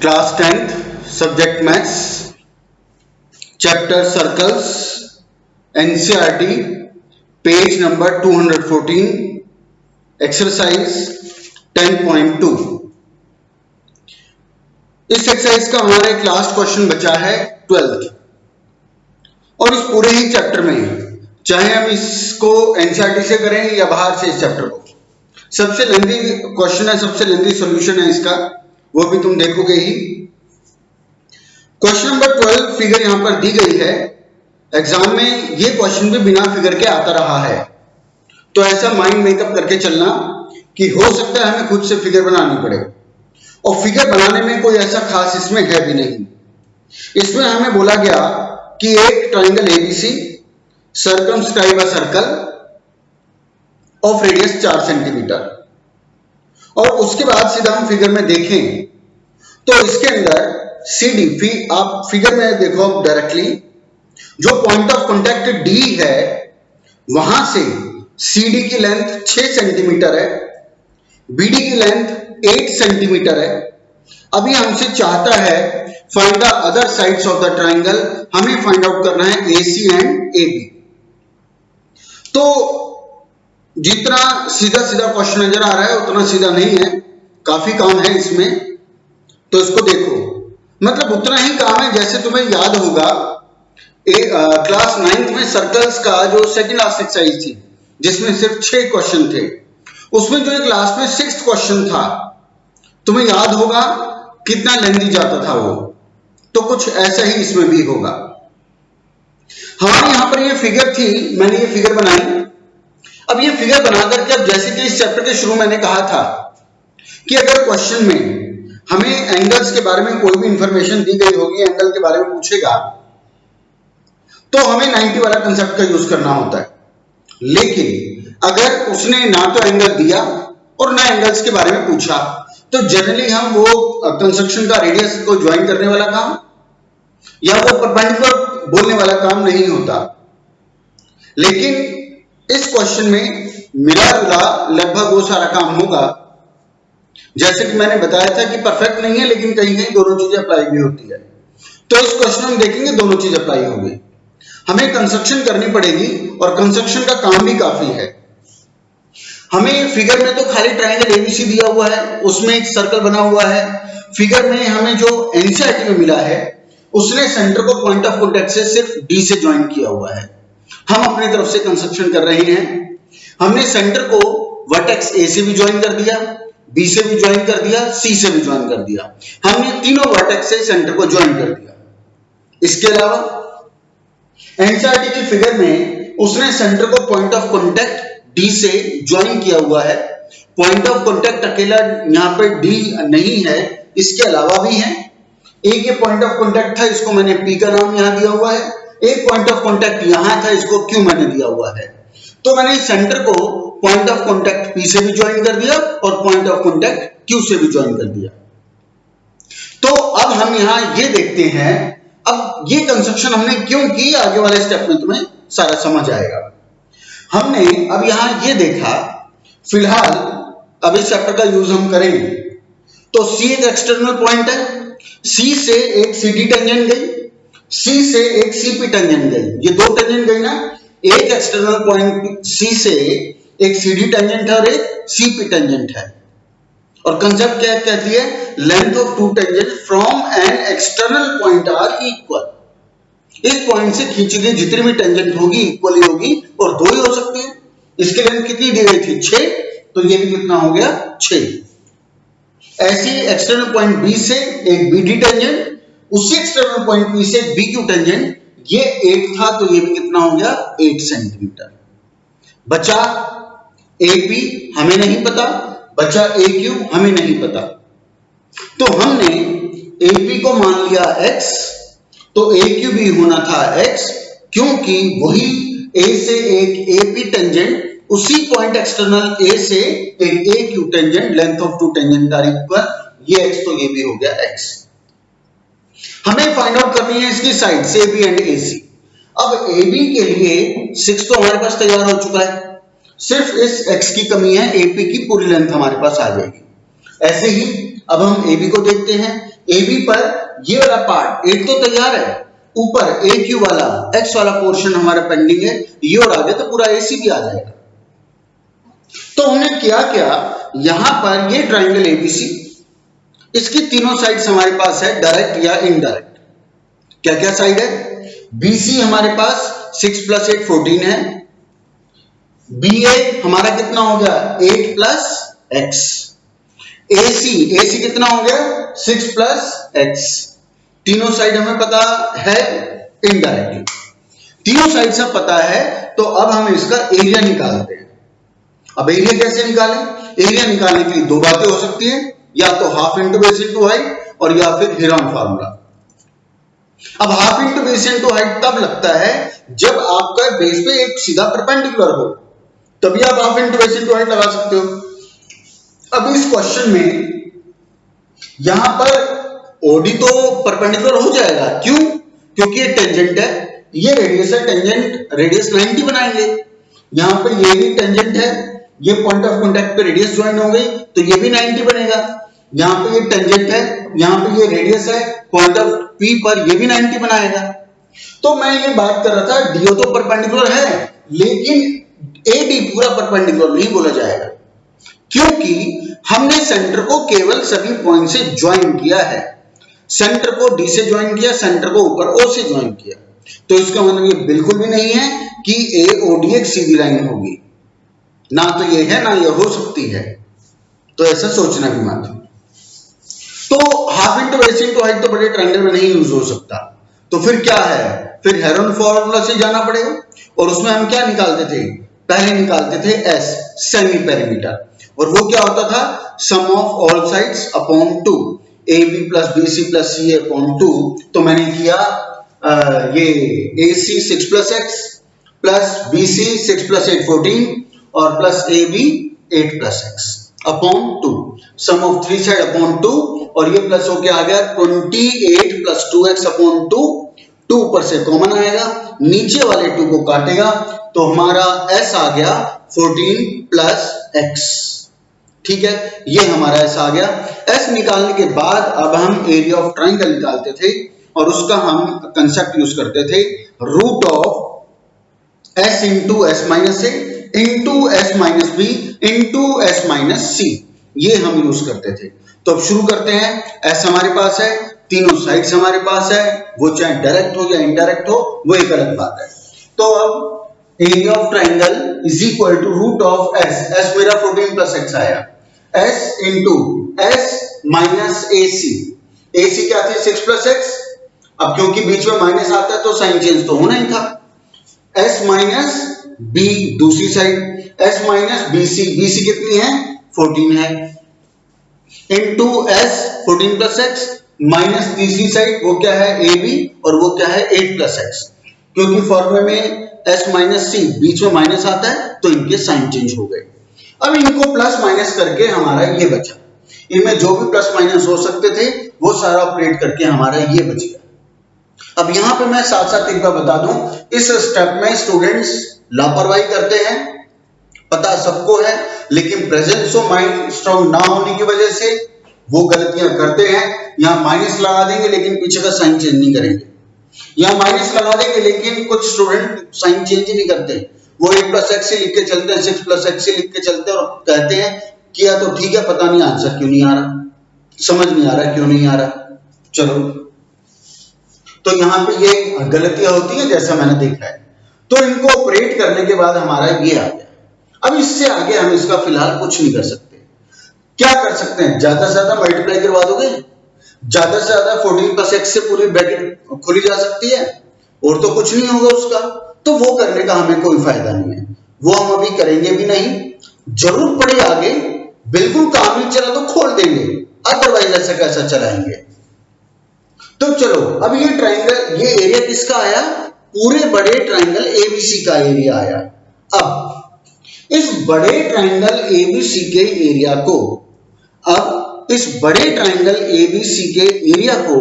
Class 10th subject maths chapter circles NCERT page number 214 exercise 10.2। इस exercise का हमारा एक लास्ट क्वेश्चन बचा है 12th और इस पूरे ही चैप्टर में चाहे हम इसको एनसीईआरटी से करें या बाहर से इस चैप्टर को सबसे लेंथी क्वेश्चन है, सबसे लेंथी सॉल्यूशन है इसका, वो भी तुम देखोगे ही। क्वेश्चन नंबर 12 फिगर यहां पर दी गई है। एग्जाम में ये क्वेश्चन भी बिना फिगर के आता रहा है, तो ऐसा माइंड मेकअप करके चलना कि हो सकता है हमें खुद से फिगर बनानी पड़े, और फिगर बनाने में कोई ऐसा खास इसमें है भी नहीं। इसमें हमें बोला गया कि एक triangle ABC circumscribe a circle of radius 4 centimetre, और उसके बाद सीधा हम फिगर में देखें तो इसके अंदर CD आप फिगर में देखो डायरेक्टली, जो पॉइंट ऑफ कांटेक्ट D है वहां से CD की लेंथ 6 सेंटीमीटर है, BD की लेंथ 8 सेंटीमीटर है। अभी हमसे चाहता है find the other sides of the triangle, हमें फाइंड आउट करना है AC एंड AB। तो जितना सीधा सीधा क्वेश्चन नजर आ रहा है उतना सीधा नहीं है, काफी काम है इसमें। तो इसको देखो, मतलब उतना ही काम है जैसे तुम्हें याद होगा क्लास 9th में सर्कल्स का जो सेकंड लास्ट एक्सरसाइज थी जिसमें सिर्फ 6 क्वेश्चन थे, उसमें जो एक लास्ट में 6th क्वेश्चन था तुम्हें याद होगा कितना लेंथी जाता था वो, तो कुछ ऐसा ही इसमें भी होगा। हमारे यहां पर ये फिगर थी, मैंने ये फिगर बनाई। अब ये फिगर बना करके, अब जैसे कि इस चैप्टर के शुरू मैंने कहा था कि अगर क्वेश्चन में हमें एंगल्स के बारे में कोई भी इंफॉर्मेशन दी गई होगी, एंगल के बारे में पूछेगा, तो हमें 90 वाला कंसेप्ट का यूज करना होता है। लेकिन अगर उसने ना तो एंगल दिया और ना एंगल्स के बारे में पूछा, तो जनरली हम वो कंस्ट्रक्शन का रेडियस को ज्वाइन करने वाला काम या वो परपेंडिकुलर बोलने वाला काम नहीं होता। लेकिन इस क्वेश्चन में मिला जुला लगभग वो सारा काम होगा। जैसे कि मैंने बताया था कि परफेक्ट नहीं है, लेकिन कहीं कहीं दोनों चीजें अप्लाई भी होती है। तो इस क्वेश्चन में हम देखेंगे दोनों चीज अप्लाई होगी, हमें कंस्ट्रक्शन करनी पड़ेगी और कंस्ट्रक्शन का काम भी काफी है। हमें फिगर में तो खाली ट्राइंगल एबीसी दिया हुआ है, उसमें एक सर्कल बना हुआ है। फिगर में हमें जो एनसीईआरटी में मिला है उसने सेंटर को पॉइंट ऑफ कांटेक्ट से सिर्फ डी से ज्वाइन किया हुआ है। हम अपनी तरफ से कंस्ट्रक्शन कर रहे हैं। हमने सेंटर को वर्टेक्स ए से भी ज्वाइन कर दिया, बी से भी ज्वाइन कर दिया, सी से भी ज्वाइन कर दिया। हमने तीनों वर्टेक्स से सेंटर को ज्वाइन कर दिया। इसके अलावा एनसीईआरटी की फिगर में उसने सेंटर को पॉइंट ऑफ कांटेक्ट डी से ज्वाइन किया हुआ है। पॉइंट ऑफ कांटेक्ट अकेला यहां पर डी नहीं है, इसके अलावा भी है। एक ये पॉइंट ऑफ कांटेक्ट था, इसको मैंने पी का नाम यहां दिया हुआ है। एक पॉइंट ऑफ कांटेक्ट यहां था, इसको क्यू मैंने दिया हुआ है। तो मैंने सेंटर को पॉइंट ऑफ कांटेक्ट पी से भी ज्वाइन कर दिया और पॉइंट ऑफ कांटेक्ट क्यू से भी ज्वाइन कर दिया। तो अब हम यहां ये देखते हैं, अब ये कंस्ट्रक्शन हमने क्यों की, आगे वाले स्टेप में तुम्हें सारा समझ आएगा। हमने अब यहां ये देखा, फिलहाल अब इस चैप्टर का यूज हम करेंगे। तो सी एक एक्सटर्नल पॉइंट है, सी से एक सीडी टेंजेंट गई, सी से एक सीपी टेंजेंट गई, ये दो टेंजेंट गई ना। एक एक्सटर्नल पॉइंट सी से एक सीडी टेंजेंट है और एक सीपी टेंजेंट है। और कंसेप्ट क्या कहती है, length of two tangent from an external point are equal. इस पॉइंट से खींची गई जितनी भी टेंजेंट होगी इक्वली होगी, और दो ही हो सकती है। इसकी लेंथ कितनी दी गई थी, 6, तो ये भी कितना हो गया, 6। ऐसी एक्सटर्नल पॉइंट बी से एक बीडी टेंजेंट, उसी एक्सटर्नल पॉइंट बी से बीक्यू टेंजेंट, ये 8 था, तो ये भी कितना हो गया, 8 सेंटीमीटर। बचा एपी हमें नहीं पता, बचा AQ हमें नहीं पता। तो हमने AP को मान लिया x, तो AQ भी होना था x, क्योंकि वही A से एक AP टेंजेंट, उसी पॉइंट एक्सटर्नल A से एक AQ tangent, length of two tangent are equal, ये x, तो ये भी हो गया x। हमें फाइंड आउट करनी है इसकी साइड्स AB एंड AC। अब AB के लिए 6 तो हमारे पास तैयार हो चुका है, सिर्फ इस x की कमी है, AP की पूरी लेंथ हमारे पास आ जाएगी। ऐसे ही अब हम AB को देखते हैं। AB पर ये वाला पार्ट 8 तो तैयार है, ऊपर AQ वाला X वाला पोर्शन हमारा पेंडिंग है, ये और आ गया तो पूरा AC भी आ जाएगा। तो हमने क्या किया, यहां पर ये ट्राइंगल ABC, इसकी तीनों साइड्स हमारे पास है, डायरेक्ट या इनडायरेक्ट। क्या क्या साइड है, BC हमारे पास 6 + 8 14 है, BA हमारा कितना हो गया 8 + x, AC कितना हो गया 6 + x। तीनों साइड हमें पता है इनडायरेक्टली, तीनों साइड से पता है, तो अब हम इसका एरिया निकालते हैं। अब एरिया कैसे निकालें, एरिया निकालने के लिए दो बातें हो सकती है, या तो half into base into height और या फिर हेरॉन फार्मूला। अब half into base into height तब लगता है जब आपका बेस पे एक सीधा परपेंडिकुलर हो, तभी आप half into base into height लगा सकते हो। अब इस क्वेश्चन में यहां पर ओडी तो परपेंडिकुलर हो जाएगा, क्यों, क्योंकि ये टेंजेंट है, ये रेडियस है, टेंजेंट रेडियस 90 बनाएंगे। यहां पर ये भी टेंजेंट है, ये पॉइंट ऑफ कांटेक्ट पे रेडियस ज्वाइन हो गई तो ये भी 90 बनेगा। यहां पे ये टेंजेंट है, यहां पे ये रेडियस है, पॉइंट ऑफ P पर ये भी 90 बनाएगा। तो मैं ये बात कर रहा था, DO तो परपेंडिकुलर है, लेकिन AD पूरा परपेंडिकुलर नहीं बोला जाएगा, क्योंकि हमने सेंटर को केवल सभी पॉइंट से ज्वाइन किया है। सेंटर को D से ज्वाइन किया, सेंटर को ऊपर O से ज्वाइन किया, तो इसका मतलब ये बिल्कुल भी नहीं है कि AOD एक सीधी लाइन होगी, ना तो ये है ना ये हो सकती है, तो ऐसा सोचना भी मत। तो half into base into height तो बड़े ट्रायंगल में नहीं यूज हो सकता, तो फिर क्या है, फिर हेरॉन फार्मूला से जाना पड़ेगा। और उसमें हम क्या निकालते थे, पहले निकालते थे S सेमी पेरीमीटर, और वो क्या होता था, sum of all sides upon 2, AB + BC + CA upon 2। तो मैंने किया ये AC 6 + x प्लस BC 6 + 8 14 और प्लस AB 8 + x अपॉन 2, सम ऑफ 3 साइड अपॉन 2, और ये प्लस होके आ गया 28 + 2x अपॉन 2, 2 ऊपर से कॉमन आएगा, नीचे वाले 2 को काटेगा तो हमारा S आ गया 14 + x। ठीक है, ये हमारा S आ गया। S निकालने के बाद अब हम एरिया ऑफ ट्राइंगल निकालते थे, और उसका हम कंसेप्ट यूज करते थे, root of S into S minus A into S minus B into S minus C, ये हम यूज करते थे। तो अब शुरू करते हैं। S हमारे पास है, तीनों साइड्स हमारे पास है, वो चाहे डायरेक्ट हो या इनडायरेक्ट हो वो एक अलग बात है। तो अब area of triangle is equal to root of S, S मेरा 14 + x आया, S into S minus AC, AC क्या थी 6 + x, अब क्योंकि बीच में माइनस आता है तो साइन चेंज तो होना ही था, S माइनस B दूसरी side, S minus BC, BC कितनी है 14 है, इंटू S 14 + x माइनस तीसरी साइड वो क्या है AB, और वो क्या है 8 + x, क्योंकि फॉर्मूले में S माइनस C बीच में माइनस आता है तो इनके साइन चेंज हो गए। अब इनको प्लस माइनस करके हमारा ये बचा, इनमें जो भी प्लस माइनस हो सकते थे वो सारा ऑपरेट करके हमारा ये बच गया। अब यहां पे मैं साथ साथ एक बार बता दूं, इस स्टेप में स्टूडेंट्स लापरवाही करते हैं, पता सबको है, लेकिन प्रेजेंस ऑफ माइंड स्ट्रांग ना होने की वजह से वो गलतियां करते हैं। यहां माइनस लगा देंगे लेकिन पीछे का साइन चेंज नहीं करेंगे, यहां माइनस लगा देंगे लेकिन कुछ स्टूडेंट साइन चेंज ही नहीं करते, वो 8 + x से लिख के चलते हैं, 6 + x से लिख के चलते हैं, और कहते हैं किया तो ठीक है, पता नहीं आंसर क्यों नहीं आ रहा, समझ नहीं आ रहा क्यों नहीं आ रहा। चलो, तो यहां पे ये गलतियां होती है जैसा मैंने देखा है। तो इनको ऑपरेट करने के बाद हमारा ये आ गया। अब इससे आगे हम इसका फिलहाल कुछ नहीं कर सकते। क्या कर सकते हैं, ज्यादा से ज्यादा मल्टीप्लाई करवा दोगे, ज्यादा से ज्यादा 14 + x से पूरी ब्रैकेट खुली जा सकती है, और तो कुछ नहीं होगा उसका, तो वो करने का हमें कोई फायदा नहीं है, वो हम अभी करेंगे भी नहीं। जरूरत पड़े आगे, बिल्कुल काम नहीं चला तो खोल देंगे, अदरवाइज ऐसा कैसा चलाएंगे। तो चलो, अब ये ट्राइंगल, ये एरिया किसका आया, पूरे बड़े ट्राइंगल ABC का एरिया आया। अब इस बड़े ट्राइंगल ABC के एरिया को, अब इस बड़े ट्राइंगल ABC के एरिया को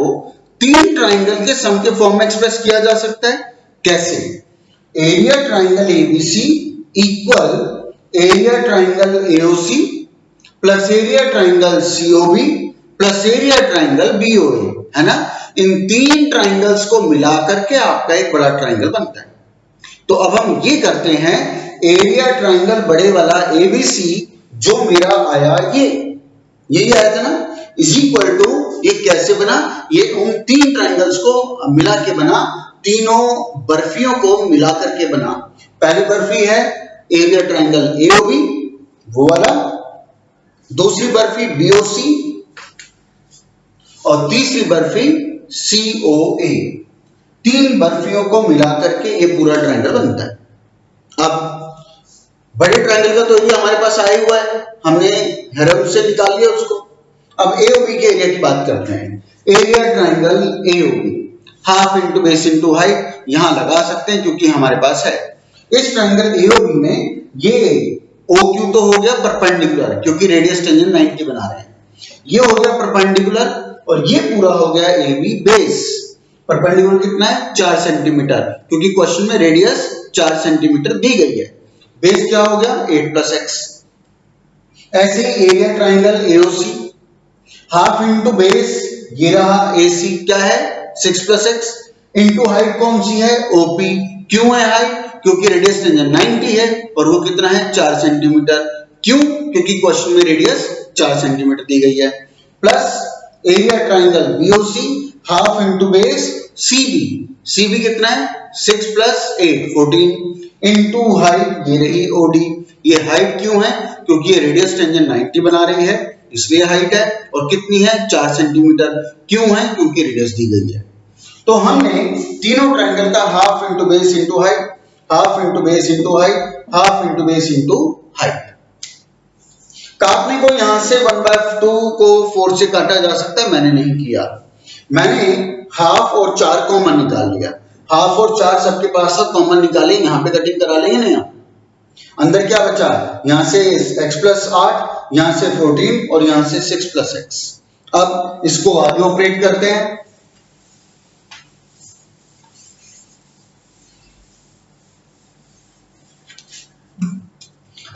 तीन ट्राइंगल के सम के फॉर्म में एक्सप्रेस किया जा सकता है। कैसे, area triangle ABC equal area triangle AOC plus area triangle COB plus area triangle BOA, है ना। इन तीन ट्राइंगल्स को मिला करके आपका एक बड़ा ट्राइंगल बनता है। तो अब हम ये करते हैं, एरिया ट्राइंगल बड़े वाला एबीसी जो मेरा आया यही आया था ना, इज इक्वल टू, ये कैसे बना, ये उन तीन ट्राइंगल्स को मिला के बना, तीनों बर्फियों को मिला करके बना। पहली बर्फी है एरिया ट्राइंगल एओबी, वो वाला, दूसरी बर्फी बीओसी, और तीसरी बर्फी सीओए। तीन बर्फियों को मिला करके ये पूरा ट्रायंगल बनता है। अब बड़े ट्रायंगल का तो एरिया हमारे पास आया हुआ है, हमने हेरम से निकाल लिया उसको। अब एओबी के एरिया की बात करते हैं। Area triangle AOB half into base into height यहां लगा सकते हैं क्योंकि हमारे पास है। इस ट्रायंगल एओबी में ये OQ तो हो गया परपेंडिकुलर, क्योंकि रेडियस टेंजेंट 90 बना रहे हैं, ये हो गया परपेंडिकुलर, और ये पूरा हो गया AB बेस। परपेंडिकुलर कितना है 4 सेंटीमीटर, क्योंकि क्वेश्चन में रेडियस 4 सेंटीमीटर दी गई है। बेस क्या हो गया 8 + x। ऐसे ही area triangle AOC half into base, ये रहा AC क्या है 6 + x, इंटू हाइट कौन सी है OP। क्यों है हाइट, क्योंकि रेडियस टेंजेंट 90 है और वो कितना है 4 सेंटीमीटर। क्यों, क्योंकि क्वेश्चन में रेडियस 4 सेंटीमीटर दी गई है। Plus area triangle BOC half into base CB कितना है 6 + 8 14 इंटू हाइट, ये रही OD। ये हाइट क्यों है, क्योंकि ये रेडियस टेंजेंट 90 बना रही है इसलिए हाइट है, और कितनी है 4 सेंटीमीटर। क्यों है, क्योंकि रेडियस दी गई है। तो हमने तीनों ट्राइंगल का half into base into height, half into base into height, half into base into height. काटने को यहां से 1/2 को 4 से काटा जा सकता है, मैंने नहीं किया। मैंने हाफ और 4 कॉमन निकाल लिया। हाफ और 4 सबके पास था, कॉमन निकाले, यहां पे कटिंग करा लेंगे ना। अंदर क्या बचा, यहां से x + 8, यहां से 14 और यहां से 6 + x। अब इसको आगे ऑपरेट करते हैं।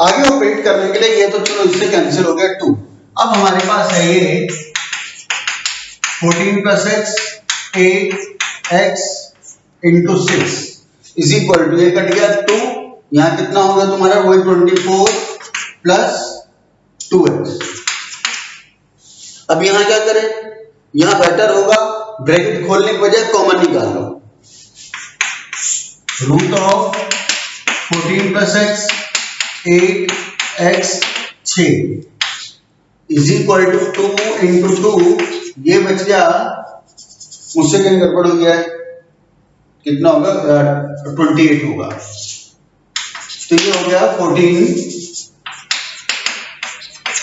आगे ऑपरेट करने के लिए ये तो चलो इससे कैंसिल हो गया 2। अब हमारे पास है ये 14 + x 8x into 6 is equal to, ये कट गया 2, यहां कितना होगा तुम्हारा वही 24 + 2x। अब यहां क्या करें, यहां बेटर होगा ब्रैकेट खोलने के बजाय कॉमन निकाल लो। √14 + x 8x 6 is equal to 2 into 2, ये बच गया, मुझसे कहीं गड़बड़ हो गया है, कितना होगा 28 होगा। तो ये हो गया 14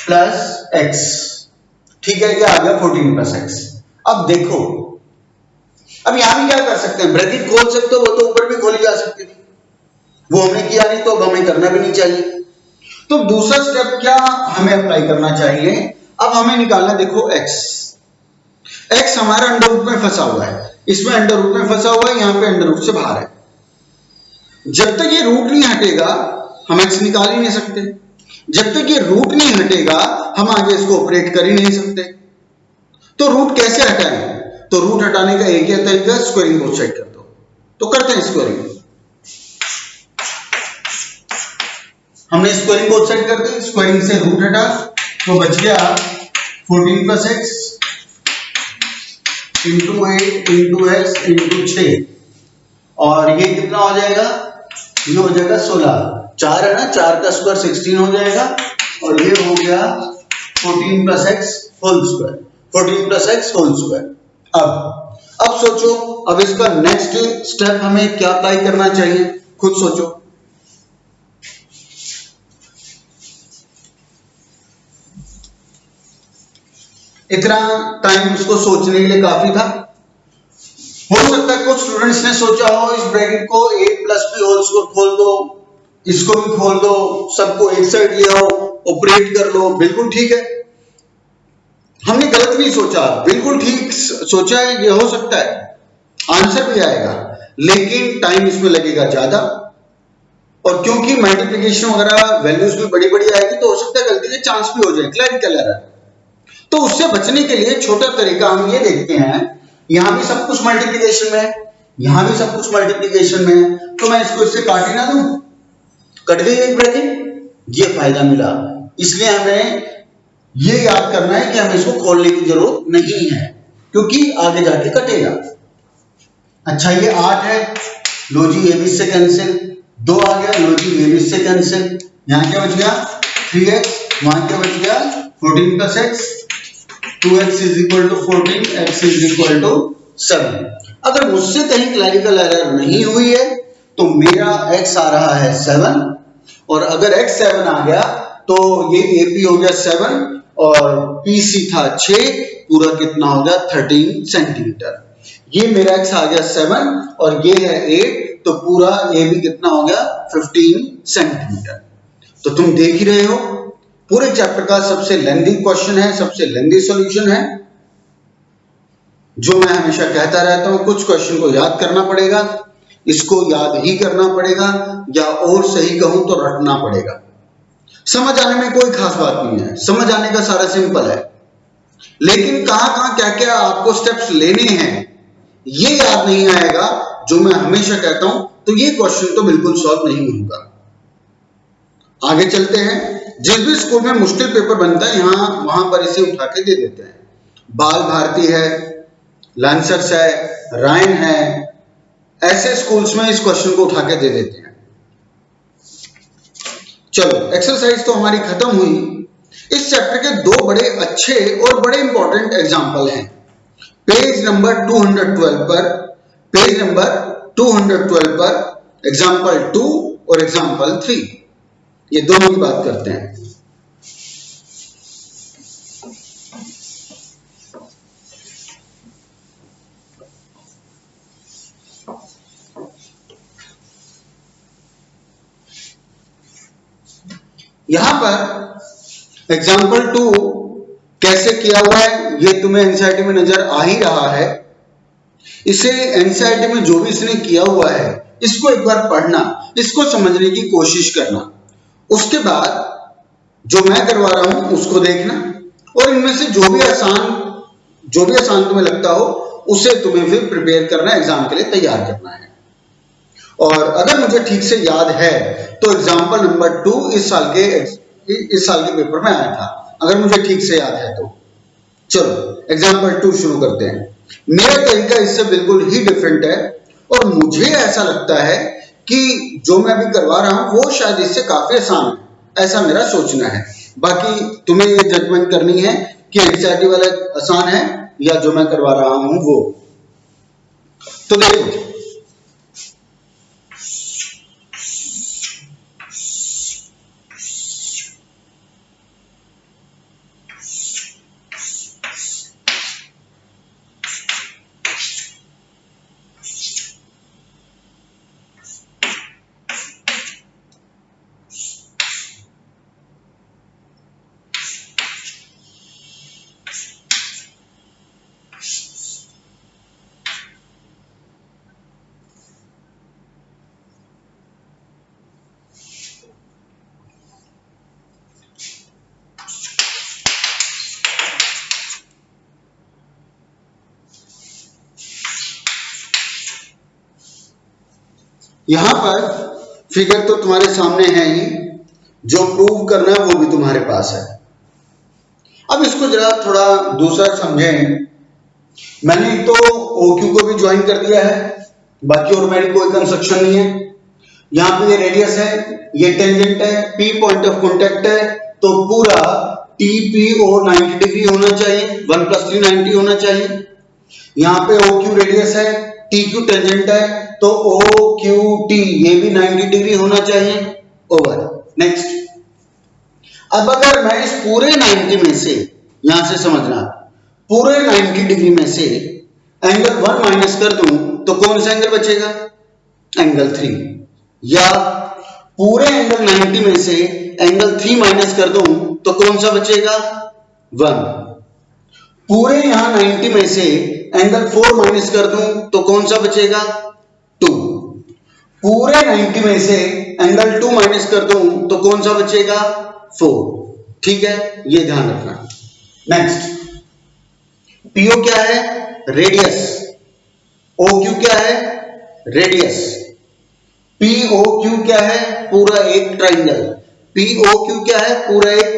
+ x, ठीक है, ये आ गया 14 + x। अब देखो, अब यहां भी क्या कर सकते हैं, ब्रैकेट खोल सकते हो, वो तो ऊपर भी खोली जा सकती थी, वो हमने किया नहीं, तो अब हमें करना भी नहीं चाहिए। तो दूसरा स्टेप क्या हमें अप्लाई करना चाहिए, अब हमें निकालना, देखो x हमारा अंडर रूट में फंसा हुआ है, इसमें अंडर रूट में फंसा हुआ है, यहां पे अंडर रूट से बाहर है। जब तक ये रूट नहीं हटेगा हम x निकाल ही नहीं सकते। जब तक ये रूट नहीं हटेगा हम आगे इसको ऑपरेट कर ही नहीं सकते। तो रूट कैसे हटाएं, तो रूट हटाने का एक ही तरीका स्क्वायरिंग बोथ साइड कर दो। तो करते हैं स्क्वायरिंग। हमने स्क्वायरिंग बोथ साइड कर दी, स्क्वायरिंग से रूट हटा तो बच गया 14 + x into 8 into x into 6, और ये कितना हो जाएगा, ये हो जाएगा 16। 4 है ना, 4 का स्क्वायर 16 हो जाएगा, और ये हो गया 14 + x whole square, 14 + x whole square. अब सोचो, अब इसका नेक्स्ट स्टेप हमें क्या अप्लाई करना चाहिए, खुद सोचो। इतना टाइम उसको सोचने के लिए काफी था। हो सकता है कुछ स्टूडेंट्स ने सोचा हो इस ब्रैकेट को a + b होल स्क्वायर खोल दो, इसको भी खोल दो, सबको एक साइड ले आओ, ऑपरेट कर लो, बिल्कुल ठीक है। हमने गलत नहीं सोचा, बिल्कुल ठीक सोचा है, ये हो सकता है, आंसर भी आएगा, लेकिन टाइम इसमें लगेगा ज्यादा, और क्योंकि मल्टीप्लिकेशन वगैरह वैल्यूज भी बड़ी बड़ी आएगी तो हो सकता है गलती के चांस भी हो जाए, क्लैरिकल एरर। तो उससे बचने के लिए छोटा तरीका हम ये देखते हैं, यहां भी सब कुछ मल्टीप्लिकेशन में है, यहां भी सब कुछ मल्टीप्लिकेशन में है, तो मैं इसको इससे काट ही ना दूं, कट गई एक ब्रैकेट, ये फायदा मिला। इसलिए हमें ये याद करना है कि हमें इसको खोलने की जरूरत नहीं है, क्योंकि आगे जाके कटेगा। अच्छा ये 8 है, लो जी ये भी इससे कैंसिल, 2 आ गया, लो जी ये भी इससे कैंसिल, यहां क्या बच गया 3x, वहां क्या बच गया 14 plus x, 2x is equal to 14, x is equal to 7। अगर मुझसे कहीं क्लैरिकल एरर नहीं हुई है तो मेरा x आ रहा है 7, और अगर x 7 आ गया तो ये AP हो गया 7 और PC था 6, पूरा कितना हो गया 13 सेंटीमीटर। ये मेरा x आ गया 7 और ये है 8, तो पूरा ये भी कितना हो गया 15 सेंटीमीटर। तो तुम देख ही रहे हो, पूरे चैप्टर का सबसे लेंथी क्वेश्चन है, सबसे लेंथी सॉल्यूशन है। जो मैं हमेशा कहता रहता हूं, कुछ क्वेश्चन को याद करना पड़ेगा, इसको याद ही करना पड़ेगा, या और सही कहूं तो रटना पड़ेगा। समझ आने में कोई खास बात नहीं है, समझ आने का सारा सिंपल है, लेकिन कहां क्या क्या आपको स्टेप्स लेने हैं ये याद नहीं आएगा, जो मैं हमेशा कहता हूं, तो ये क्वेश्चन तो बिल्कुल सॉल्व नहीं होगा। आगे चलते हैं। जिस भी स्कूल में मुश्किल पेपर बनता है यहां वहां पर इसे उठा के दे देते हैं। बाल भारती है, लांसर्स है, रायन है, ऐसे स्कूल्स में इस क्वेश्चन को उठा के दे देते हैं। चलो एक्सरसाइज तो हमारी खत्म हुई। इस चैप्टर के 2 बड़े अच्छे और बड़े इंपॉर्टेंट एग्जाम्पल हैं। पेज नंबर 212 पर, पेज नंबर 212 पर एग्जाम्पल 2 और एग्जाम्पल 3, ये दोनों की बात करते हैं। यहां पर एग्जाम्पल 2 कैसे किया हुआ है ये तुम्हें एनसीईआरटी में नजर आ ही रहा है। इसे एनसीईआरटी में जो भी इसने किया हुआ है इसको एक बार पढ़ना, इसको समझने की कोशिश करना, उसके बाद जो मैं करवा रहा हूं उसको देखना, और इनमें से जो भी आसान तुम्हें लगता हो उसे तुम्हें फिर प्रिपेयर करना, एग्जाम के लिए तैयार करना है। और अगर मुझे ठीक से याद है तो एग्जाम्पल नंबर 2 इस साल के पेपर में आया था, अगर मुझे ठीक से याद है तो। चलो एग्जाम्पल 2 शुरू करते हैं। मेरा तरीका इससे बिल्कुल ही डिफरेंट है, और मुझे ऐसा लगता है कि जो मैं अभी करवा रहा हूं वो शायद इससे काफी आसान है, ऐसा मेरा सोचना है। बाकी तुम्हें ये जजमेंट करनी है कि एनसीईआरटी वाला आसान है या जो मैं करवा रहा हूं वो। तो देखो यहां पर फिगर तो तुम्हारे सामने है ही, जो प्रूव करना है वो भी तुम्हारे पास है। अब इसको जरा थोड़ा दूसरा समझें। मैंने तो OQ को भी ज्वाइन कर दिया है, बाकी और मेरी कोई कंस्ट्रक्शन नहीं है। यहां पे ये रेडियस है, ये टेंजेंट है, P पॉइंट ऑफ कांटेक्ट है, तो पूरा TPO 90 डिग्री होना चाहिए, 1 + 3 90 होना चाहिए। यहां पे OQ रेडियस है, TQ टेंजेंट है, तो OQT ये भी 90 डिग्री होना चाहिए। ओवर। नेक्स्ट, अब अगर मैं इस पूरे 90 में से, यहां से समझना, पूरे 90 डिग्री में से एंगल 1 माइनस कर दूं तो कौन सा एंगल बचेगा? एंगल 3। या पूरे एंगल 90 में से एंगल 3 माइनस कर दूं तो कौन सा बचेगा? 1। पूरे यहां 90 में से एंगल 4 माइनस कर दूं तो कौन सा बचेगा? 2। पूरे 90 में से एंगल 2 माइनस कर दूं तो कौन सा बचेगा? 4। ठीक है, ये ध्यान रखना। नेक्स्ट, पीओ क्या है? रेडियस। ओ क्यू क्या है? रेडियस। पीओ क्यू क्या है? पूरा एक ट्राइंगल। पीओ क्यू क्या है? पूरा एक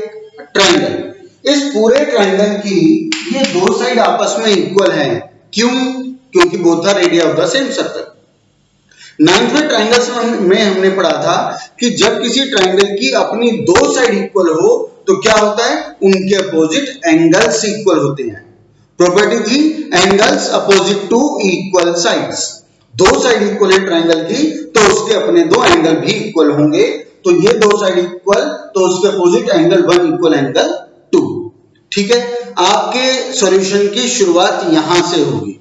ट्राइंगल। इस पूरे ट्राइंगल की ये दो साइड आपस में इक्वल है। क्यों? क्योंकि both are radii of the same circle. Ninth triangles में हमने पढ़ा था कि जब किसी ट्राइंगल की अपनी दो साइड इक्वल हो तो क्या होता है? उनके अपोजिट एंगल्स इक्वल होते हैं। प्रॉपर्टी थी angles opposite to equal sides. दो साइड इक्वल है ट्राइंगल की तो उसके अपने दो एंगल भी इक्वल होंगे। तो ये दो साइड इक्वल तो उसके अपोजिट एंगल 1 इक्वल एंगल 2। ठीक है, आपके सॉल्यूशन की शुरुआत यहां से होगी।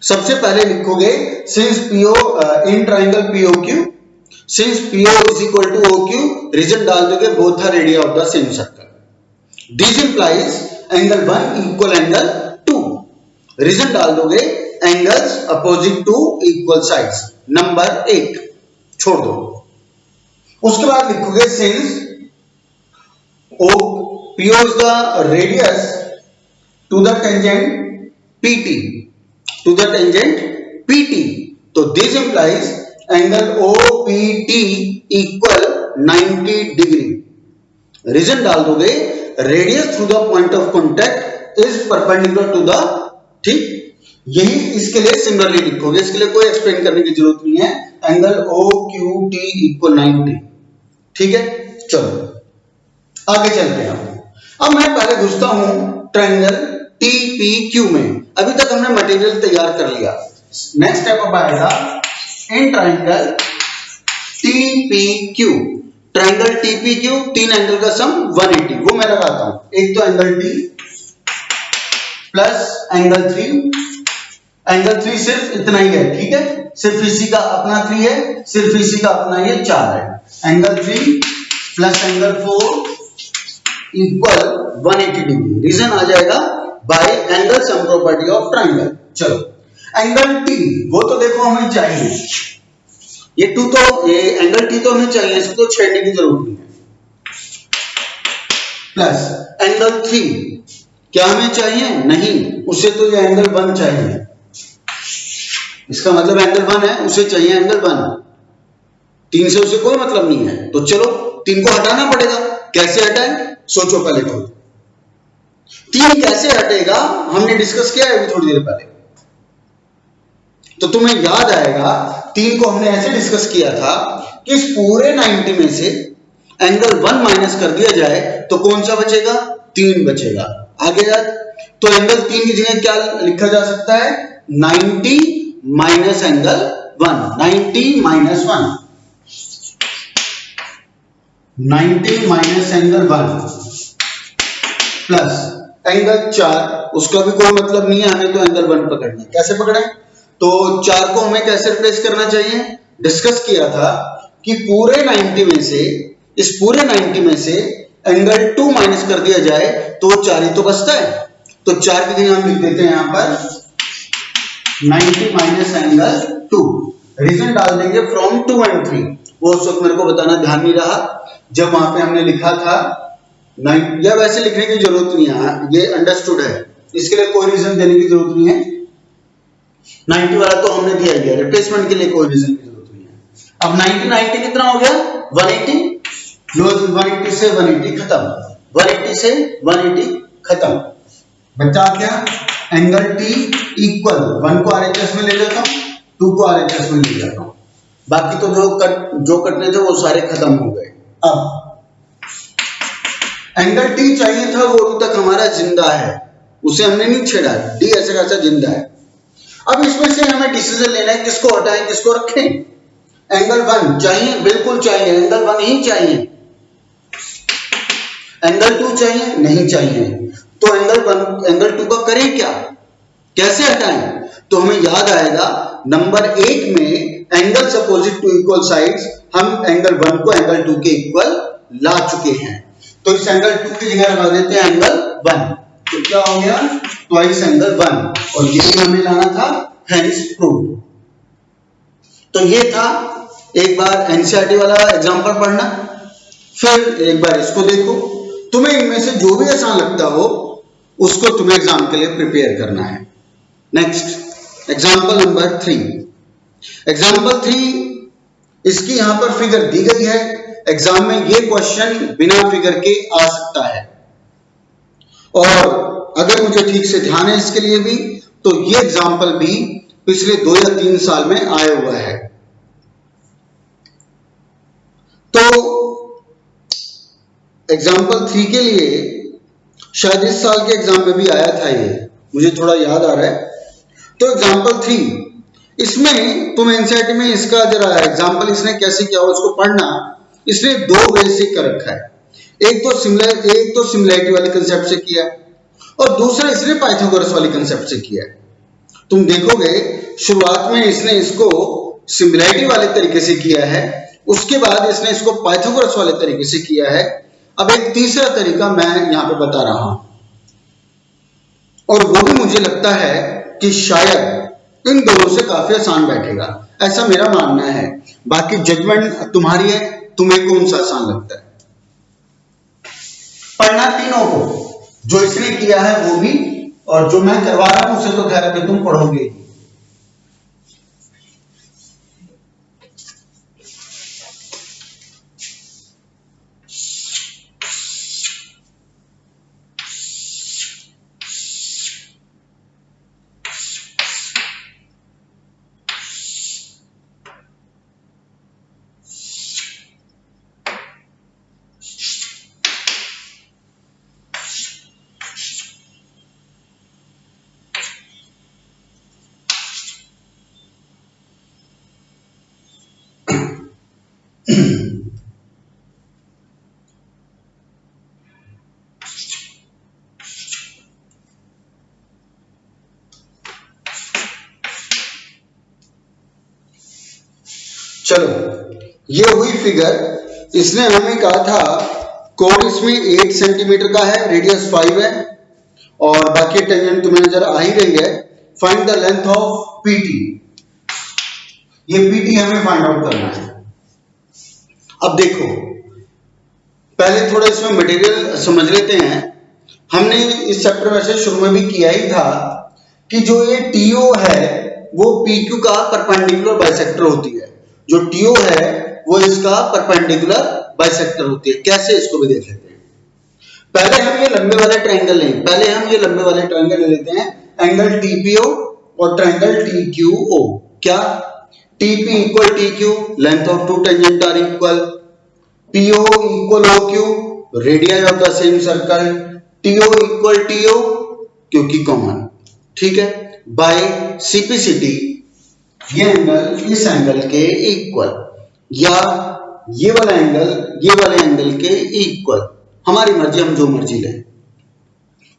सबसे पहले लिखोगे since PO in triangle POQ, since PO is equal to O Q, reason डाल दोगे both are radii of the same circle. This implies angle 1 equal angle 2, reason डाल दोगे angles opposite to equal sides. Number 1 छोड़ दो। उसके बाद लिखोगे since O PO is the radius to the tangent PT, to the tangent PT, तो this implies angle OPT equal 90 degree. Reason डाल दोगे radius through the point of contact is perpendicular to the, ठीक, यही इसके लिए similarly लिखोगे, इसके लिए कोई एक्सप्लेन करने की जरूरत नहीं है। Angle OQT equal 90। ठीक है, चलो आगे चलते हैं। अब मैं पहले घुसता हूं ट्रायंगल TPQ में। अभी तक हमने मटेरियल तैयार कर लिया। नेक्स्ट स्टेप अब आएगा in triangle TPQ। Triangle TPQ तीन एंगल का सम 180, वो मैं लगाता हूं। एक तो angle T plus angle 3। Angle 3 सिर्फ इतना ही है, ठीक है, सिर्फ इसी का अपना 3 है, सिर्फ इसी का अपना ये 4 है। Angle 3 plus angle 4 equal 180 degree. Reason आ जाएगा by angle sum property of triangle. चलो एंगल T, वो तो देखो हमें चाहिए, ये एंगल T तो हमें चाहिए, इसको तो छेड़ने की जरूरत नहीं है। प्लस एंगल 3 क्या हमें चाहिए? नहीं, उसे तो ये एंगल 1 चाहिए। इसका मतलब एंगल 1 है, उसे चाहिए एंगल 1। 3 से उसे कोई मतलब नहीं है, तो चलो 3 को हटाना पड़ेगा। कैसे हटाएं? सोचो पहले तो 3 कैसे हटेगा हमने डिस्कस किया है अभी थोड़ी देर पहले। तो तुम्हें याद आएगा 3 को हमने ऐसे डिस्कस किया था कि इस पूरे 90 में से एंगल 1 माइनस कर दिया जाए तो कौन सा बचेगा? 3 बचेगा। आगे यार, तो एंगल 3 की जगह क्या लिखा जा सकता है? 90 minus angle 1, 90 minus 1, 90 minus angle 1 plus angle 4, उसका भी कोई मतलब नहीं है, हमें तो एंगल 1 पकड़ना है। कैसे पकड़े? तो 4 को हमें कैसे रिप्लेस करना चाहिए? डिस्कस किया था कि पूरे 90 में से, इस पूरे 90 में से एंगल 2 माइनस कर दिया जाए तो 4 ही तो बचता है। तो 4 की जगह हम लिख देते हैं यहां पर 90 माइनस एंगल 2। रीजन डाल देंगे फ्रॉम 2 and 3। वो उस वक्त मेरे को बताना ध्यान नहीं रहा जब वहां पे हमने लिखा था, या वैसे लिखने की जरूरत नहीं है, ये अंडरस्टूड है, इसके लिए कोई रीजन देने की जरूरत नहीं है। 90 वाला तो हमने दिया गया, रिप्लेसमेंट के लिए कोई रीजन की जरूरत नहीं है। अब 90 कितना हो गया? 180। जो 180 से 180 खत्म, 180 से 180 खत्म। बचा क्या? एंगल T इक्वल 1 को RHS में ले लेता हूं, 2 को RHS में ले जाता हूं, बाकी तो जो कटने थे वो सारे खत्म हो गए। अब एंगल T चाहिए था, वो अभी तक हमारा जिंदा है, उसे हमने नहीं छेड़ा, D ऐसे खासा जिंदा है। अब इसमें से हमें डिसीजन लेना है किसको हटाएं किसको रखें। एंगल 1 चाहिए, बिल्कुल चाहिए, एंगल 1 ही चाहिए। एंगल 2 चाहिए? नहीं चाहिए। तो एंगल 2 का करें क्या? कैसे हटाएं? तो हमें याद आएगा नंबर 1 में angles opposite to equal sides, हम एंगल 1 को एंगल 2 के इक्वल ला चुके हैं। तो इस एंगल 2 की जगह लगा देते हैं एंगल 1, तो क्या हो गया? ट्वाइस एंगल 1, और यही हमें लाना था, हेंस प्रूव्ड। तो ये था, एक बार एनसीईआरटी वाला एग्जांपल पढ़ना, फिर एक बार इसको देखो। तुम्हें इनमें से जो भी आसान लगता हो उसको तुम्हें एग्जाम के लिए प्रिपेयर करना है। Next example number 3। एग्जाम्पल 3, इसकी यहां पर फिगर दी गई है। एग्जाम में ये क्वेश्चन बिना फिगर के आ सकता है, और अगर मुझे ठीक से ध्यान है इसके लिए भी, तो ये एग्जाम्पल भी पिछले 2 या 3 साल में आया हुआ है। तो एग्जाम्पल 3 के लिए शायद इस साल के एग्जाम में भी आया था, ये मुझे थोड़ा याद आ रहा है। तो एग्जाम्पल 3, इसमें तुम एनसीईआरटी में इसका जरा एग्जाम्पल इसने कैसे किया हो उसको पढ़ना। इसने 2 वे से कर रखा है। एक तो सिमिलैरिटी वाले कंसेप्ट से किया है, और दूसरा इसने पाइथागोरस वाले कंसेप्ट से किया है। तुम देखोगे शुरुआत में इसने इसको सिमिलैरिटी वाले तरीके से किया है, उसके बाद इसने इसको पाइथागोरस वाले तरीके से किया है। अब एक तीसरा तरीका मैं यहां पे बता रहा हूं, और वो भी मुझे लगता है कि शायद इन दोनों से काफी आसान बैठेगा, ऐसा मेरा मानना है। बाकी जजमेंट तुम्हारी है, तुम्हें कौन सा आसान लगता है। पढ़ना तीनों को, जो इसने किया है वो भी, और जो मैं करवा रहा हूं उसे तो खैर अभी तुम पढ़ोगे। चलो, ये हुई फिगर। इसने हमें कहा था कोण इसमें 8 सेंटीमीटर का है, रेडियस 5 है, और बाकी टेंजेंट तुम्हें नजर आ ही रही है। Find the length of PT. ये पीटी हमें फाइंड आउट करना है। अब देखो, पहले थोड़ा इसमें मटेरियल समझ लेते हैं। हमने इस चैप्टर में से शुरू में भी किया ही था कि जो ये टीओ है वो पीक्यू का परपेंडिकुलर बाइसेक्टर होती है। जो टीओ है वो इसका परपेंडिकुलर बाइसेक्टर होती है। कैसे, इसको भी देख लेते हैं। पहले हम ये लंबे वाले ट्रायंगल ले लेते हैं, एंगल टीपीओ और ट्रायंगल टीक्यूओ। क्या TP equal TQ, length of two tangent are equal, PO equal OQ, radius of the same circle, TO equal TO क्योंकि कॉमन, ठीक है, बाय सीपीसीटी ये एंगल इस एंगल के इक्वल, या ये वाला एंगल ये वाले एंगल के इक्वल, हमारी मर्जी, हम जो मर्जी लें।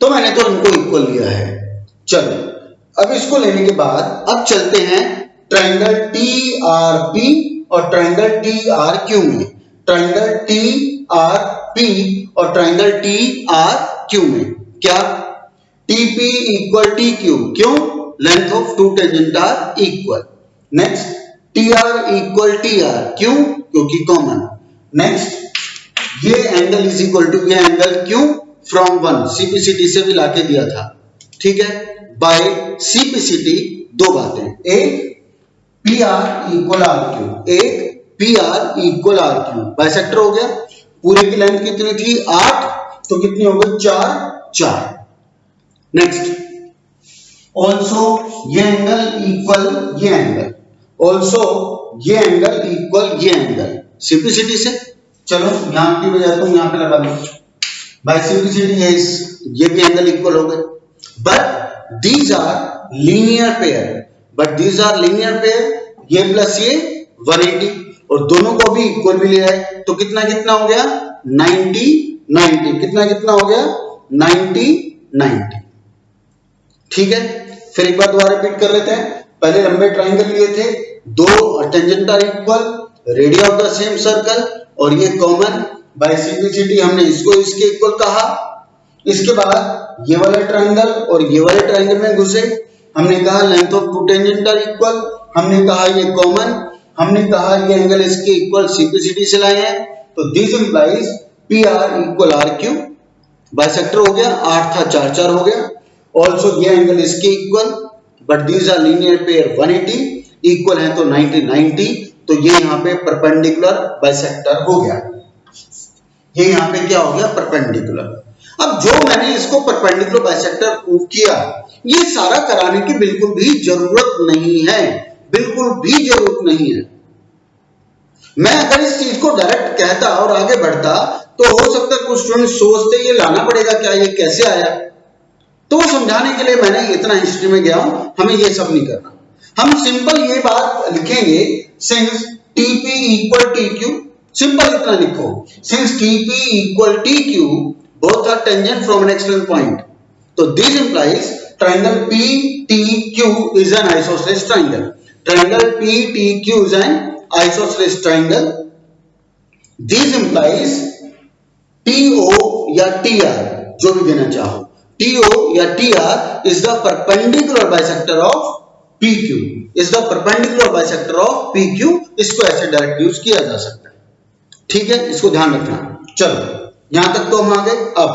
तो मैंने तो इनको इक्वल लिया है। चलो, अब इसको लेने के बाद अब चलते हैं ट्रायंगल टीआरपी और ट्रायंगल टीआरक्यू में। ट्रायंगल टीआरपी और ट्रायंगल टीआरक्यू में क्या टीपी इक्वल टीक्यू, क्यों, length of two tangent are equal. Next TR equal TR, क्यों, क्योंकि कॉमन। नेक्स्ट ये एंगल इज इक्वल टू ये एंगल, क्यों, फ्रॉम 1, सीपीसीटी से भी लाके दिया था, ठीक है, बाय सीपीसीटी। दो बातें, एक P R equal R Q, एक P R equal R Q, bisector हो गया। पूरे की लेंथ कितनी थी 8, तो कितनी हो गई 4। नेक्स्ट ऑल्सो ये एंगल इक्वल ये एंगल, ऑल्सो ये एंगल इक्वल ये एंगल, सिंपलिसिटी से। चलो यहां की बजाय तुम यहां पे लगा दो, बाय सिंपलिसिटी ये भी एंगल इक्वल हो गए। But these are linear pair, ये प्लस ये 180, और दोनों को भी इक्वल भी लिया है, तो कितना कितना हो गया 90, कितना हो गया 90। ठीक है, फिर एक बार दोबारा रिपीट कर लेते हैं। पहले लंबे ट्रायंगल लिए थे, दो tangent are equal, radius of the same circle, और ये कॉमन, बाय सिंपलिसिटी हमने इसको इसके इक्वल कहा। इसके बाद ये वाला ट्रायंगल और ये वाले ट्रायंगल में घुसे, हमने कहा length of two tangent are equal, हमने कहा ये कॉमन, हमने कहा ये एंगल इसके इक्वल, सिंपलिसिटी से लाए हैं, तो this implies P R equal R Q. Bisector हो गया, 8 था 4 4 हो गया। ऑल्सो ये एंगल इसके equal, but these are linear pair 180, equal है तो 90 90, तो ये यहाँ पे परपेंडिकुलर बाइसेक्टर हो गया। ये यहाँ पे क्या हो गया, परपेंडिकुलर। अब जो मैंने इसको परपेंडिकुलर बाइसेक्टर प्रूव किया, ये सारा कराने की बिल्कुल भी जरूरत नहीं है, बिल्कुल भी जरूरत नहीं है। मैं अगर इस चीज को डायरेक्ट कहता और आगे बढ़ता तो हो सकता है कुछ स्टूडेंट सोचते ये लाना पड़ेगा क्या, ये कैसे आया। तो समझाने के लिए मैंने इतना हिस्ट्री में गया हूं, हमें ये सब नहीं करना। हम सिंपल ये बात लिखेंगे, since TP equal TQ, simple इतना लिखो, since TP equal TQ both are tangent from an external point, तो this implies triangle PTQ is an isosceles triangle. Triangle PTQ is an isosceles triangle. This implies TO या TR जो भी देना चाहो, TO या TR is the perpendicular bisector of PQ, is the perpendicular bisector of PQ। इसको ऐसे direct use किया जा सकता है, ठीक है, इसको ध्यान रखना। चलो यहां तक तो हम आ गए। अब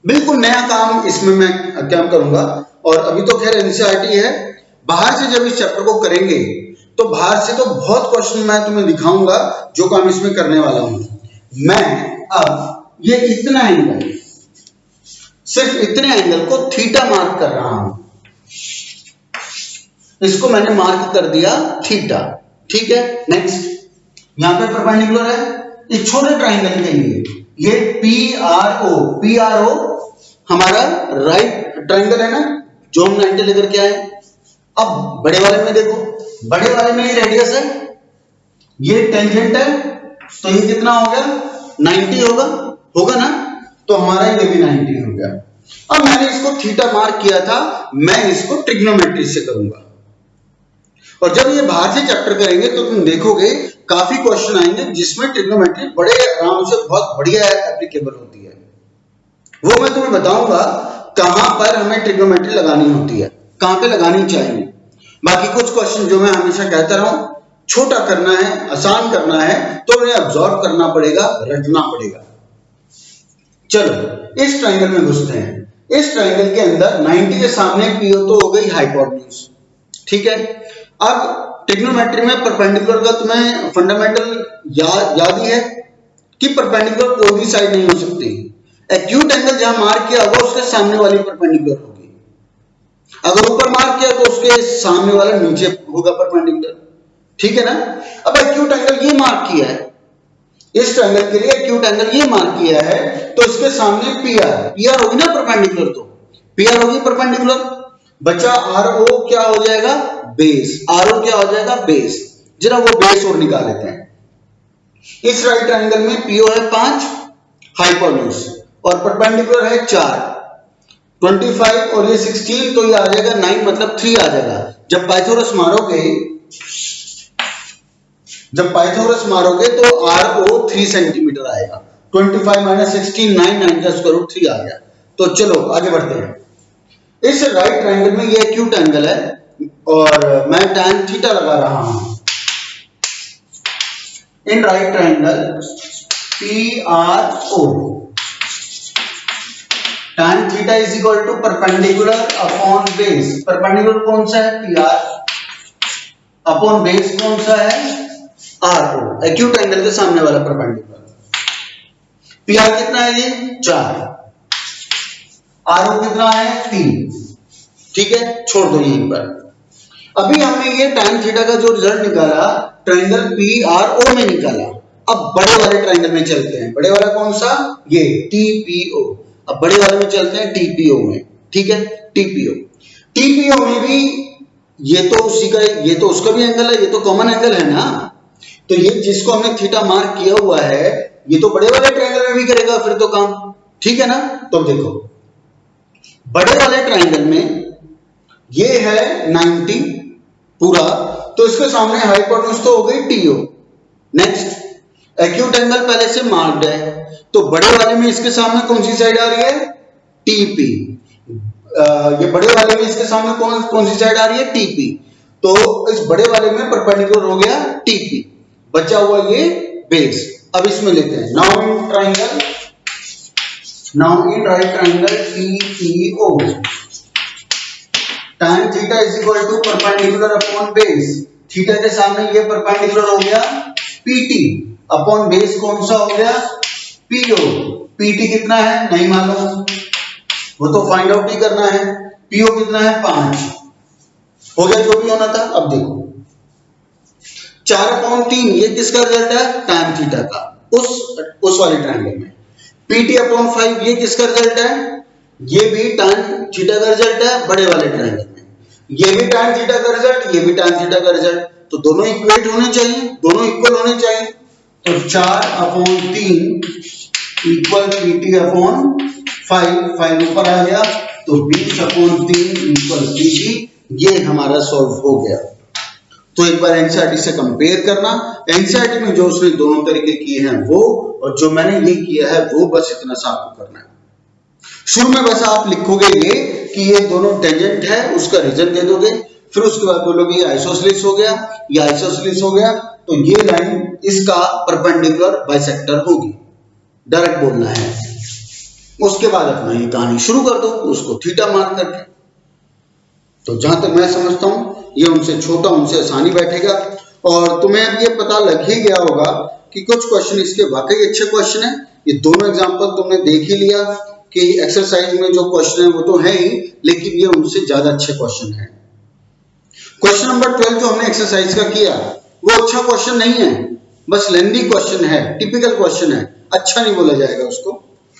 बिल्कुल नया काम इसमें मैं क्या करूंगा, और अभी तो खैर एनसीईआरटी है, बाहर से जब इस चैप्टर को करेंगे तो बाहर से तो बहुत क्वेश्चन मैं तुम्हें दिखाऊंगा जो काम इसमें करने वाला हूं। मैं अब ये इतना एंगल, सिर्फ इतने एंगल को थीटा मार्क कर रहा हूं, इसको मैंने मार्क कर दिया थीटा, ठीक है। नेक्स्ट यहां पे परपेंडिकुलर है इस छोटे ट्राइंगल के लिए, ये PRO हमारा राइट ट्राइंगल है ना, जो हम 90 लेकर के आए। अब बड़े वाले में देखो, बड़े वाले में ये रेडियस है, ये टेंजेंट है, तो ये कितना हो गया, 90 होगा ना, तो हमारा ये भी 90 हो गया। अब मैंने इसको थीटा मार्क किया था, मैं इसको ट्रिग्नोमेट्री से करूंगा, और जब ये बाहर से चैप्टर करेंगे तो तुम देखोगे काफी क्वेश्चन आएंगे जिसमें ट्रिग्नोमेट्री बड़े आराम से बहुत बढ़िया एप्लीकेबल होती है। वो मैं तुम्हें बताऊंगा कहां पर हमें ट्रिग्नोमेट्री लगानी होती है, कहां पे लगानी चाहिए। बाकी कुछ क्वेश्चन जो मैं हमेशा कहता रहा हूं, छोटा करना है, आसान करना है, तो उन्हें अब्सॉर्ब करना पड़ेगा, रटना पड़ेगा। चलो इस ट्राइंगल में घुसते हैं। इस ट्राइंगल के अंदर 90 के सामने PO तो हो गई हाइपोटेन्यूज, ठीक है। अब ट्रिग्नोमेट्री में परपेंडिकुलर का तुम्हें फंडामेंटल याद ही है कि परपेंडिकुलर कोई भी साइड नहीं हो सकती। एक्यूट एंगल जहां मार्क किया होगा उसके सामने वाली परपेंडिकुलर होगी, अगर ऊपर मार्क किया तो उसके सामने वाला नीचे होगा परपेंडिकुलर, ठीक है ना। अब एक्यूट एंगल ये मार्क किया है, इस ट्रायंगल के लिए एक्यूट एंगल ये मार्क किया है, तो इसके सामने PR होगी ना परपेंडिकुलर, तो PR होगी परपेंडिकुलर, बचा RO क्या हो जाएगा, बेस। RO क्या हो जाएगा, बेस। जरा वो बेस और निकाल लेते हैं। इस राइट ट्रायंगल में PO है 5, हाइपोटेन्यूज, और परपेंडिकुलर है 4, 25 और ये 16, तो ये आ जाएगा 9, मतलब 3 आ जाएगा। जब पाइथागोरस मारोगे तो RO 3 सेंटीमीटर आएगा। 25 माइनस 16 9, 9 का स्क्वायर रूट 3 आ गया। तो चलो आगे बढ़ते हैं। इस राइट ट्रायंगल में ये एक्यूट एंगल है और मैं tan थीटा लगा रहा हूं। In right triangle PRO tan theta is equal to perpendicular upon base. Perpendicular कौन सा है, PR, अपॉन बेस कौन सा है, RO। एक्यूट एंगल के सामने वाला परपेंडिकुलर। PR कितना है, ये 4, RO कितना है, 3, ठीक है, छोड़ दो यहीं पर। अभी हमने ये tan थीटा का जो रिजल्ट निकाला ट्रायंगल PRO में निकाला। अब बड़े वाले ट्रायंगल में चलते हैं। बड़े वाला कौन सा, ये TPO। अब बड़े वाले में चलते हैं TPO में, ठीक है। TPO में भी ये तो उसी का, ये तो उसका भी एंगल है, ये तो कॉमन एंगल है ना, तो ये जिसको हमने थीटा मार्क किया हुआ है ये तो बड़े वाले ट्रायंगल में भी करेगा फिर तो काम, ठीक है ना। तो देखो बड़े वाले ट्रायंगल में ये है 90 पूरा, तो इसके सामने हाइपोटेन्यूज तो हो गई TO। नेक्स्ट एक्यूट एंगल पहले से मार्क्ड है, तो बड़े वाले में इसके सामने कौन सी साइड आ रही है, TP। ये बड़े वाले में इसके सामने कौन सी साइड आ रही है, TP। तो इस बड़े वाले में परपेंडिकुलर हो गया TP, बचा हुआ ये बेस। अब इसमें लेते हैं now in triangle now in right triangle PTO tan theta is equal to perpendicular upon base, theta के सामने ये परपेंडिकुलर हो गया PT अपॉन बेस कौन सा हो गया PO। PT कितना है नहीं मालूम, वो तो फाइंड आउट ही करना है। PO कितना है 5, हो गया जो भी होना था। अब देखो 4/3 ये किसका रिजल्ट है tan थीटा का, उस वाले ट्रायंगल में। PT/5 ये किसका रिजल्ट है, ये भी tan थीटा का रिजल्ट है बड़े वाले ट्रायंगल में। ये भी tan थीटा का रिजल्ट, ये भी tan थीटा का रिजल्ट, तो दोनों इक्वल होने चाहिए, दोनों इक्वल होने चाहिए। तो 4/3 इक्वल PT/5, 5 ऊपर आ गया तो 20/3 इक्वल PT, ये हमारा सॉल्व हो गया। तो एक बार एनसीईआरटी से कंपेयर करना, एनसीईआरटी में जो उसने दोनों तरीके किए हैं वो, और जो मैंने ये किया है वो, बस इतना सा आपको करना है। शुरू में बस आप लिखोगे ये कि ये दोनों टेंजेंट है, उसका रीजन दे दोगे, फिर उसके बाद बोलोगे ये आइसोसेलेस हो गया, ये आइसोसेलेस हो गया, तो ये लाइन इसका परपेंडिकुलर बाइसेक्टर होगी, डायरेक्ट बोलना है। उसके बाद अपना ये कहानी शुरू कर दो उसको थीटा मार्क करके। तो जहां तक मैं समझता हूं ये उनसे छोटा, उनसे आसानी बैठेगा। और तुम्हें अब ये पता लग ही गया होगा कि कुछ क्वेश्चन इसके वाकई अच्छे क्वेश्चन है। ये दोनों एग्जांपल तुमने देख ही लिया कि एक्सरसाइज में जो क्वेश्चन है वो तो है ही, लेकिन ये उनसे ज्यादा अच्छे क्वेश्चन है। क्वेश्चन नंबर 12 जो हमने एक्सरसाइज का किया वो अच्छा क्वेश्चन नहीं है, बस लेंदी क्वेश्चन है, टिपिकल क्वेश्चन है, अच्छा नहीं बोला जाएगा उसको,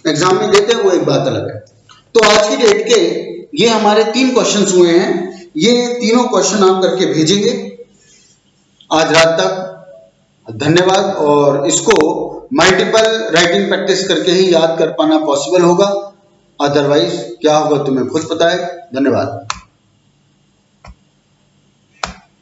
एग्जाम में देते हैं वो एक बात अलग है। तो आज की डेट के ये हमारे 3 क्वेश्चंस हुए हैं, ये तीनों क्वेश्चन आप करके भेजेंगे आज रात तक। धन्यवाद। और इसको मल्टीपल राइटिंग प्रैक्टिस करके ही याद कर पाना पॉसिबल होगा, अदरवाइज क्या होगा तुम्हें खुद पता है। धन्यवाद।